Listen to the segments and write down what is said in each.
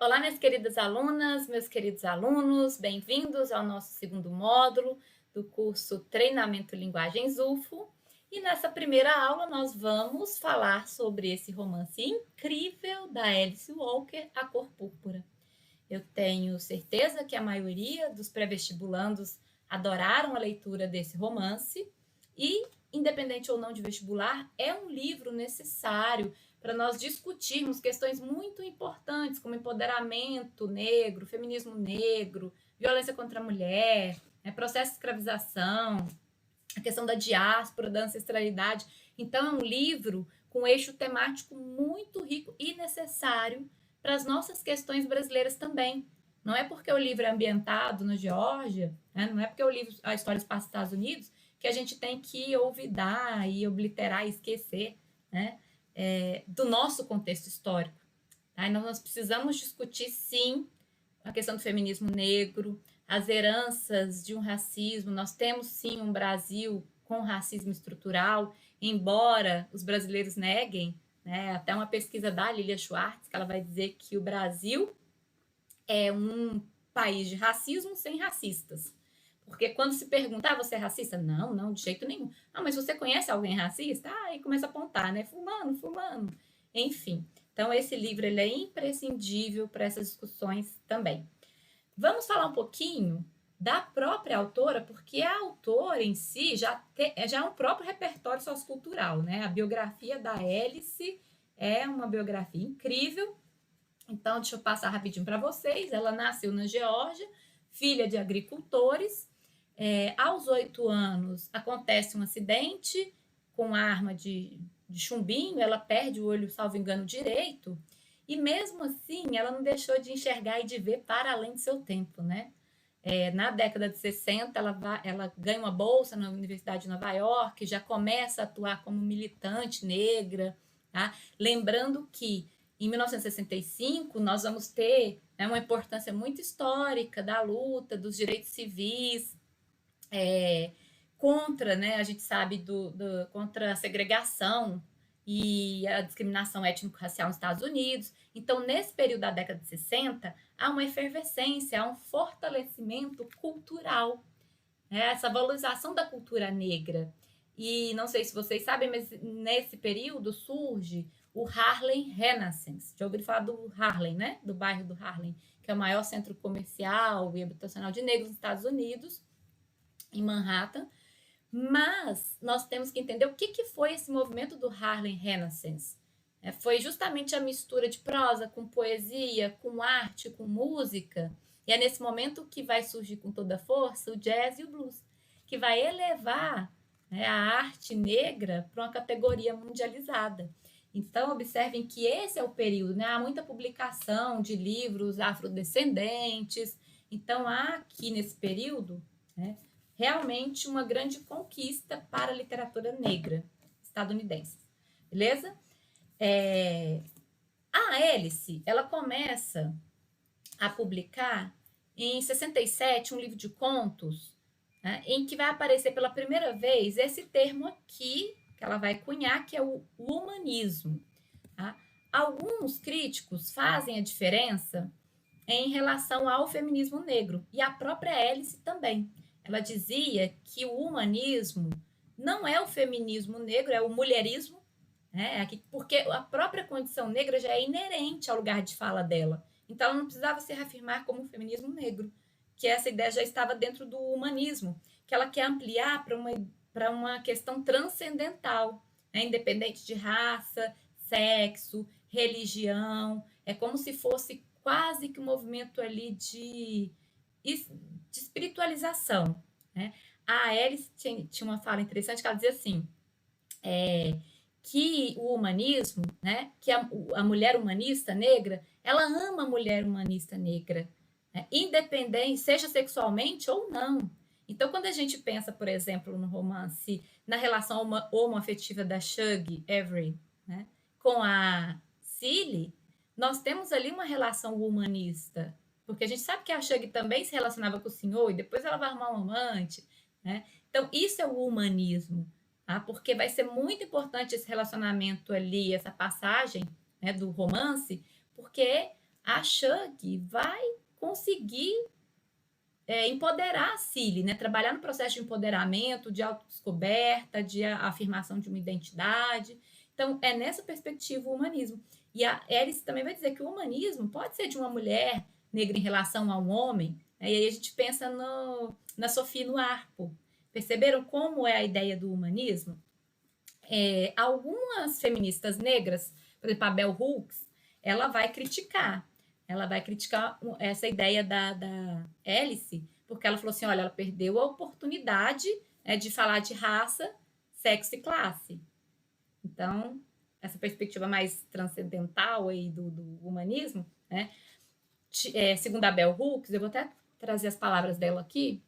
Olá, minhas queridas alunas, meus queridos alunos, bem-vindos ao nosso segundo módulo do curso Treinamento Linguagens UFO. E nessa primeira aula nós vamos falar sobre esse romance incrível da Alice Walker, A Cor Púrpura. Eu tenho certeza que a maioria dos pré-vestibulandos adoraram a leitura desse romance e, independente ou não de vestibular, é um livro necessário para nós discutirmos questões muito importantes, como empoderamento negro, feminismo negro, violência contra a mulher, processo de escravização, a questão da diáspora, da ancestralidade. Então, é um livro com eixo temático muito rico e necessário para as nossas questões brasileiras também. Não é porque o livro é ambientado na Geórgia, não é porque o livro, a história se passa nos Estados Unidos, que a gente tem que olvidar e obliterar e esquecer, do nosso contexto histórico. Tá? Então, nós precisamos discutir, sim, a questão do feminismo negro, as heranças de um racismo. Nós temos, sim, um Brasil com racismo estrutural, embora os brasileiros neguem, até uma pesquisa da Lilia Schwartz, que ela vai dizer que o Brasil é um país de racismo sem racistas. Porque quando se perguntar, você é racista? Não, não, de jeito nenhum. Ah, mas você conhece alguém racista? Ah, aí começa a apontar, né? Fulano. Enfim, então esse livro ele é imprescindível para essas discussões também. Vamos falar um pouquinho da própria autora, porque a autora em si já é um próprio repertório sociocultural, né? A biografia da Alice é uma biografia incrível. Então, deixa eu passar rapidinho para vocês. Ela nasceu na Geórgia, filha de agricultores. Aos 8 anos, acontece um acidente com arma de chumbinho, ela perde o olho, salvo engano, direito, e mesmo assim, ela não deixou de enxergar e de ver para além do seu tempo, né? Na década de 60, ela ganha uma bolsa na Universidade de Nova York, já começa a atuar como militante negra, tá? Lembrando que em 1965 nós vamos ter uma importância muito histórica da luta dos direitos civis, contra, né, a gente sabe contra a segregação e a discriminação étnico-racial nos Estados Unidos. Então, nesse período da década de 60, há uma efervescência, há um fortalecimento cultural, essa valorização da cultura negra. E não sei se vocês sabem, mas nesse período surge o Harlem Renaissance. Já ouviram falar do Harlem, né? Do bairro do Harlem, que é o maior centro comercial e habitacional de negros nos Estados Unidos, em Manhattan. Mas nós temos que entender o que foi esse movimento do Harlem Renaissance. Foi justamente a mistura de prosa com poesia, com arte, com música. E é nesse momento que vai surgir com toda força o jazz e o blues, que vai elevar a arte negra para uma categoria mundializada. Então, observem que esse é o período, há muita publicação de livros afrodescendentes. Então, há aqui nesse período realmente uma grande conquista para a literatura negra estadunidense. Beleza? A Alice, ela começa a publicar em 67 um livro de contos, em que vai aparecer pela primeira vez esse termo aqui, que ela vai cunhar, que é o humanismo. Tá? Alguns críticos fazem a diferença em relação ao feminismo negro, e a própria Alice também. Ela dizia que o humanismo não é o feminismo negro, é o mulherismo, porque a própria condição negra já é inerente ao lugar de fala dela. Então, ela não precisava se reafirmar como um feminismo negro, que essa ideia já estava dentro do humanismo, que ela quer ampliar para uma questão transcendental, independente de raça, sexo, religião. É como se fosse quase que um movimento ali de espiritualização. A Alice tinha uma fala interessante que ela dizia assim, que o humanismo, que a mulher humanista negra, ela ama a mulher humanista negra, independente, seja sexualmente ou não. Então, quando a gente pensa, por exemplo, no romance, na relação homoafetiva da Shug Avery, com a Cilly, nós temos ali uma relação humanista, porque a gente sabe que a Shug também se relacionava com o senhor e depois ela vai arrumar um amante. Então, isso é o humanismo, porque vai ser muito importante esse relacionamento ali, essa passagem do romance, porque a Shug vai conseguir empoderar a Cilly, né? Trabalhar no processo de empoderamento, de autodescoberta, de afirmação de uma identidade. Então, é nessa perspectiva o humanismo. E a Alice também vai dizer que o humanismo pode ser de uma mulher negra em relação a um homem, né? E aí a gente pensa na Sophie no Arpo. Perceberam como é a ideia do humanismo? Algumas feministas negras, por exemplo, a Bell Hooks, ela vai criticar essa ideia da Alice, porque ela falou assim, olha, ela perdeu a oportunidade, né, de falar de raça, sexo e classe. Então, essa perspectiva mais transcendental aí do humanismo, né, segundo a Bell Hooks, eu vou até trazer as palavras dela aqui,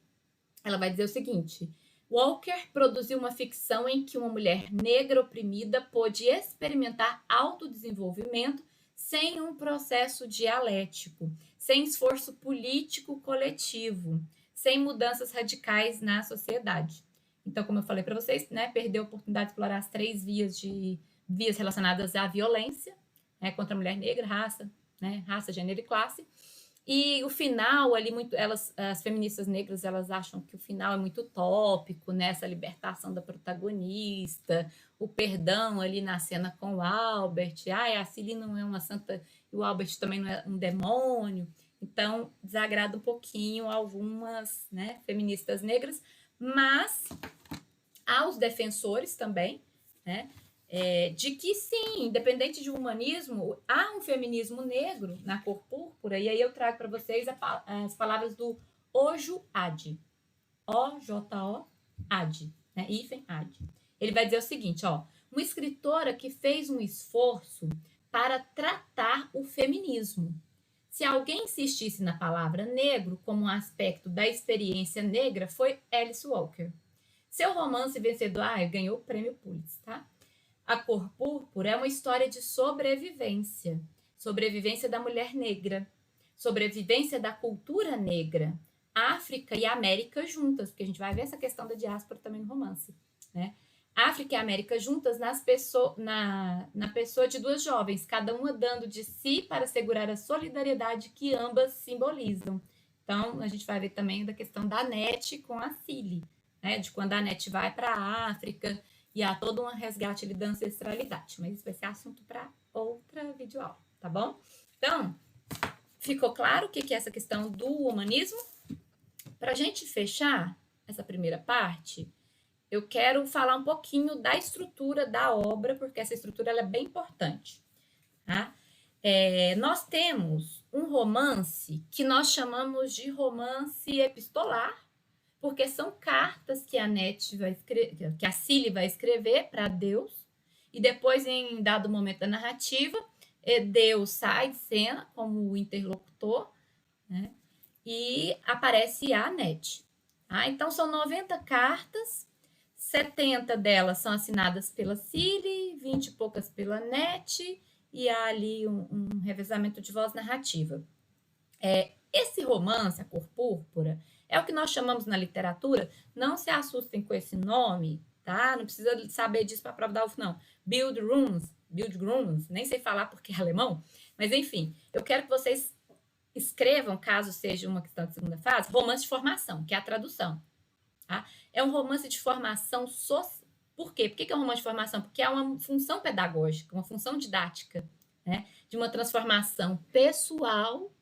ela vai dizer o seguinte: Walker produziu uma ficção em que uma mulher negra oprimida pôde experimentar autodesenvolvimento sem um processo dialético, sem esforço político coletivo, sem mudanças radicais na sociedade. Então, como eu falei para vocês, né, perdeu a oportunidade de explorar as 3 vias relacionadas à violência, né, contra a mulher negra, raça, né, raça, gênero e classe. E o final ali, as feministas negras, elas acham que o final é muito utópico, né? Essa libertação da protagonista, o perdão ali na cena com o Albert, a Cilly não é uma santa e o Albert também não é um demônio. Então, desagrada um pouquinho algumas, né, feministas negras, mas aos defensores também, né? De que sim, independente de humanismo, há um feminismo negro na cor púrpura, e aí eu trago para vocês as palavras do Ojo Adi, O-J-O Adi, né? Ifen Adi. Ele vai dizer o seguinte, uma escritora que fez um esforço para tratar o feminismo. Se alguém insistisse na palavra negro como um aspecto da experiência negra, foi Alice Walker. Seu romance vencedor, ganhou o prêmio Pulitzer, tá? A Cor Púrpura é uma história de sobrevivência. Sobrevivência da mulher negra. Sobrevivência da cultura negra. África e América juntas, porque a gente vai ver essa questão da diáspora também no romance, né? África e América juntas na pessoa de 2 jovens, cada uma dando de si para segurar a solidariedade que ambas simbolizam. Então, a gente vai ver também da questão da Annette com a Cilly, né? De quando a Annette vai para a África, e há todo um resgate ali da ancestralidade. Mas isso vai ser assunto para outra videoaula, tá bom? Então, ficou claro o que é essa questão do humanismo? Para a gente fechar essa primeira parte, eu quero falar um pouquinho da estrutura da obra, porque essa estrutura ela é bem importante. Tá? Nós temos um romance que nós chamamos de romance epistolar, porque são cartas que que a Cilly vai escrever para Deus, e depois, em dado momento da narrativa, Deus sai de cena como o interlocutor, né? E aparece a Annette. Tá? Então, são 90 cartas, 70 delas são assinadas pela Cilly, 20 e poucas pela Annette, e há ali um revezamento de voz narrativa. Esse romance, A Cor Púrpura, é o que nós chamamos na literatura, não se assustem com esse nome, tá? Não precisa saber disso para a prova da UF, não. Bildungsroman, nem sei falar porque é alemão, mas enfim, eu quero que vocês escrevam, caso seja uma questão de segunda fase, romance de formação, que é a tradução. Tá? É um romance de formação social. Por quê? Por que é um romance de formação? Porque é uma função pedagógica, uma função didática, né? De uma transformação pessoal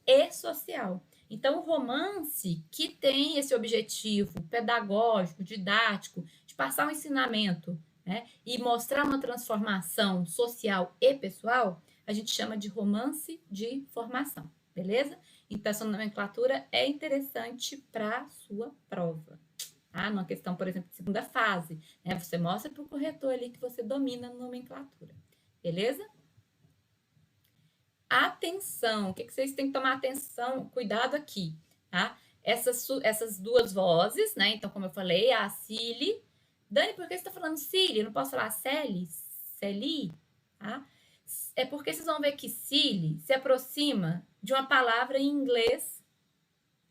e social. Então, o romance que tem esse objetivo pedagógico, didático, de passar um ensinamento, né, e mostrar uma transformação social e pessoal, a gente chama de romance de formação, beleza? Então, essa nomenclatura é interessante para a sua prova. Tá? Numa questão, por exemplo, de segunda fase, né, você mostra para o corretor ali que você domina a nomenclatura, beleza? Atenção, o que vocês têm que tomar atenção, cuidado aqui, tá? Essas 2 vozes, né? Então, como eu falei, a Cilly. Dani, por que você está falando Cilly? Eu não posso falar Celi, tá? É porque vocês vão ver que Cilly se aproxima de uma palavra em inglês,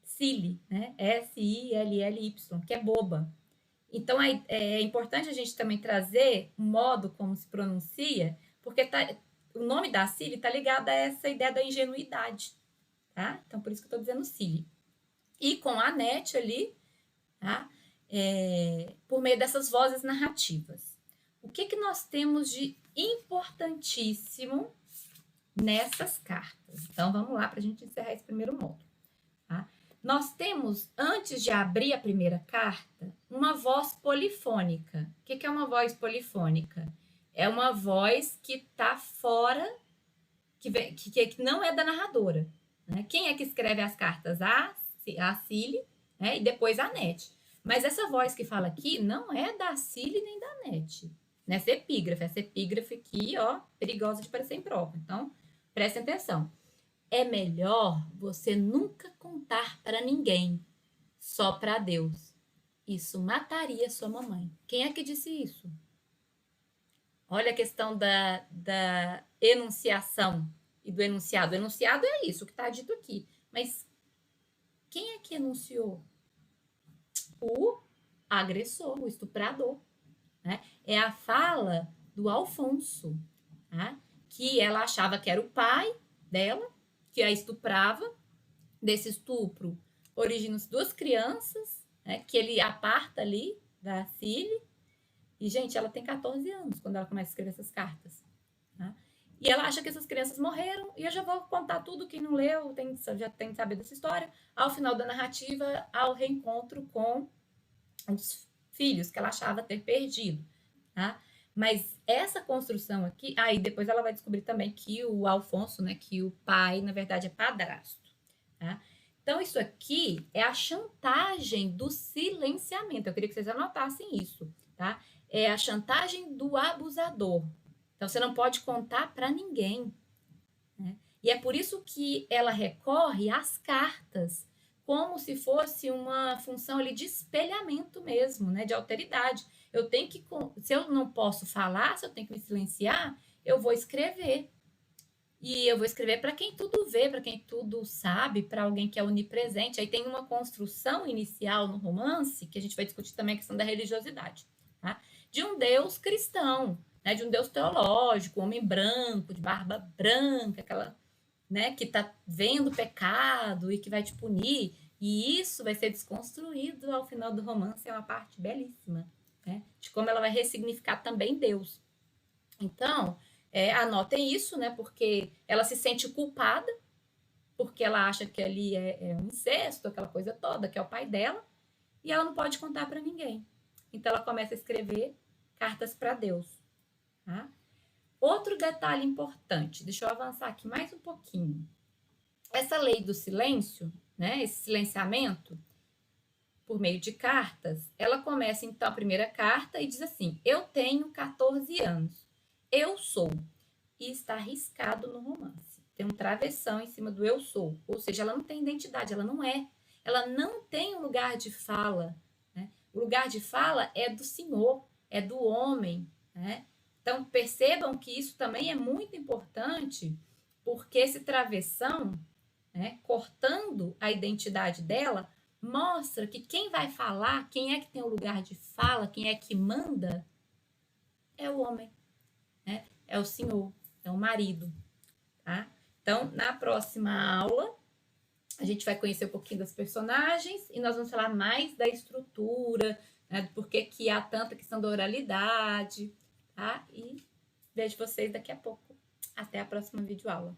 silly, né? S-I-L-L-Y, que é boba. Então, é importante a gente também trazer o modo como se pronuncia, porque o nome da Cília está ligado a essa ideia da ingenuidade, tá? Então, por isso que eu estou dizendo Cília. E com a Anete ali, tá? Por meio dessas vozes narrativas. O que nós temos de importantíssimo nessas cartas? Então, vamos lá para a gente encerrar esse primeiro módulo. Tá? Nós temos, antes de abrir a primeira carta, uma voz polifônica. O que é uma voz polifônica? É uma voz que está fora, que não é da narradora. Né? Quem é que escreve as cartas? A Cília, né? E depois a Anete. Mas essa voz que fala aqui não é da Cília nem da Anete. Nessa epígrafe. Essa epígrafe aqui, ó, perigosa de parecer em prova. Então, prestem atenção. É melhor você nunca contar para ninguém, só para Deus. Isso mataria sua mamãe. Quem é que disse isso? Olha a questão da enunciação e do enunciado. O enunciado é isso que está dito aqui. Mas quem é que enunciou? O agressor, o estuprador. Né? É a fala do Alfonso, tá? Que ela achava que era o pai dela, que a estuprava. Desse estupro originam-se 2 crianças, né, que ele aparta ali da Cília. E, gente, ela tem 14 anos quando ela começa a escrever essas cartas. Tá? E ela acha que essas crianças morreram. E eu já vou contar tudo. Quem não leu já tem que saber dessa história. Ao final da narrativa, ao reencontro com os filhos que ela achava ter perdido. Tá? Mas essa construção aqui... Aí depois ela vai descobrir também que o Alfonso, né, que o pai, na verdade, é padrasto. Tá? Então, isso aqui é a chantagem do silenciamento. Eu queria que vocês anotassem isso, tá? É a chantagem do abusador. Então, você não pode contar para ninguém. Né? E é por isso que ela recorre às cartas, como se fosse uma função ali de espelhamento mesmo, né? De alteridade. Eu tenho que, se eu não posso falar, se eu tenho que me silenciar, eu vou escrever. E eu vou escrever para quem tudo vê, para quem tudo sabe, para alguém que é onipresente. Aí tem uma construção inicial no romance, que a gente vai discutir também a questão da religiosidade, tá? De um Deus cristão, né? De um Deus teológico, homem branco, de barba branca, aquela, né, que está vendo o pecado e que vai te punir. E isso vai ser desconstruído ao final do romance, é uma parte belíssima, né? De como ela vai ressignificar também Deus. Então, anotem isso, né? Porque ela se sente culpada, porque ela acha que ali é um incesto, aquela coisa toda, que é o pai dela, e ela não pode contar para ninguém. Então, ela começa a escrever cartas para Deus. Tá? Outro detalhe importante, deixa eu avançar aqui mais um pouquinho. Essa lei do silêncio, né? Esse silenciamento por meio de cartas, ela começa então a primeira carta e diz assim: eu tenho 14 anos. Eu sou. E está riscado no romance. Tem um travessão em cima do eu sou. Ou seja, ela não tem identidade, ela não é. Ela não tem um lugar de fala. Né? O lugar de fala é do Senhor, é do homem. Né? Então, percebam que isso também é muito importante, porque esse travessão, né, cortando a identidade dela, mostra que quem vai falar, quem é que tem o lugar de fala, quem é que manda, é o homem. Né? É o Senhor, é o marido, tá? Então, na próxima aula, a gente vai conhecer um pouquinho das personagens e nós vamos falar mais da estrutura, né? Por que há tanta questão da oralidade, tá? E vejo vocês daqui a pouco. Até a próxima videoaula.